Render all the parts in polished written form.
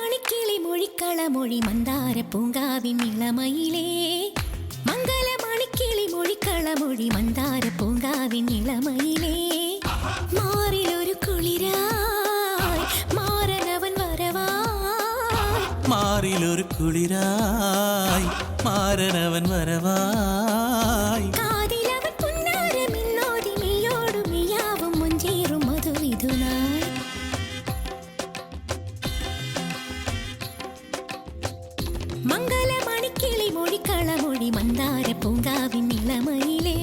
മംഗലമണിക്കിളി മൊഴിക്കളമൊഴി മന്ദാര പൂങ്കാവിൻ ഇളമയിലേ മംഗലമണിക്കിളി മൊഴിക്കളമൊഴി മന്ദാര പൂങ്കാവിൻ ഇളമയിലേ മാറിലൊരു കുളിരായി മാറനവൻ വരവായി മാറിലൊരു കുളിരായി മാറനവൻ വരവായി കാതിലവൻ പുന്നാരമിന്നോതി മെയ്യോടും മെയ്യാവും മുഞ്ചേറും മധുവിധുനായി മംഗലമണിക്കിളി മൊഴിക്കളമൊഴി മന്ദാര പൂങ്കാവിൻ ഇളമയിലേ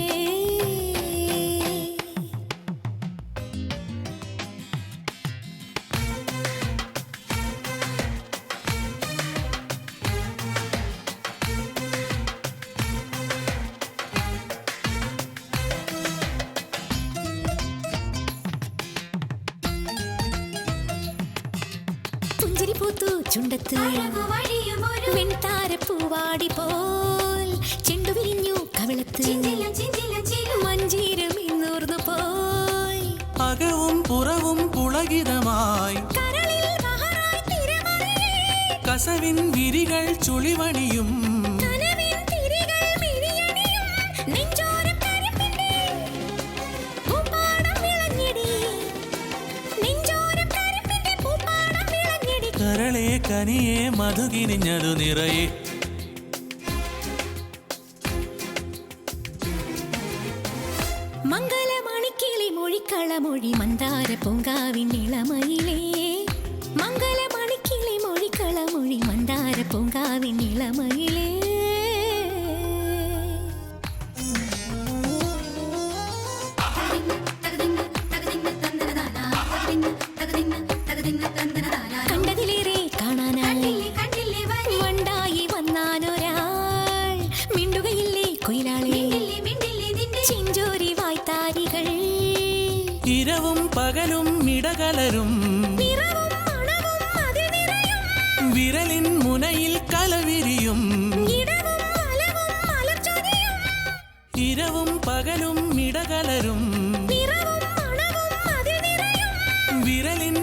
പുഞ്ചിരി പൂത്തു ചുണ്ടത്ത് വെൺതാരപ്പൂവാടി പോൽ ചെണ്ടു വിരിഞ്ഞു കവിളത്ത് മഞ്ചീരം ഇന്നൂർന്നു പോയി അകവും പുറവും പുളകിതമായി കസവിൻ വിരികൾ ചുളിവണിയും കരളെ കനിയെ മധുകിനിഞ്ഞതു നിറയെ മംഗലമണിക്കിളി മൊഴിക്കളമൊഴി മന്ദാര പൂങ്കാവിൻ ഇളമയിലേ മംഗലമണിക്കിളി മൊഴിക്കളമൊഴി മന്ദാര പൂങ്കാവിൻ ഇളമയിലേ കണ്ടതിലേറെ കാണാനായി വണ്ടായി വന്നാനൊരാൾ മിണ്ടുകയില്ലേ കൊയിലാളെ ചിഞ്ചോരി വായ്ത്താരികൾ ഇരവും പകലും ഇടകലരും വിരലിൻ മുനയിൽ കലവിരിയും ഇരവും പകലും ഇടകലരും വിരലിൻ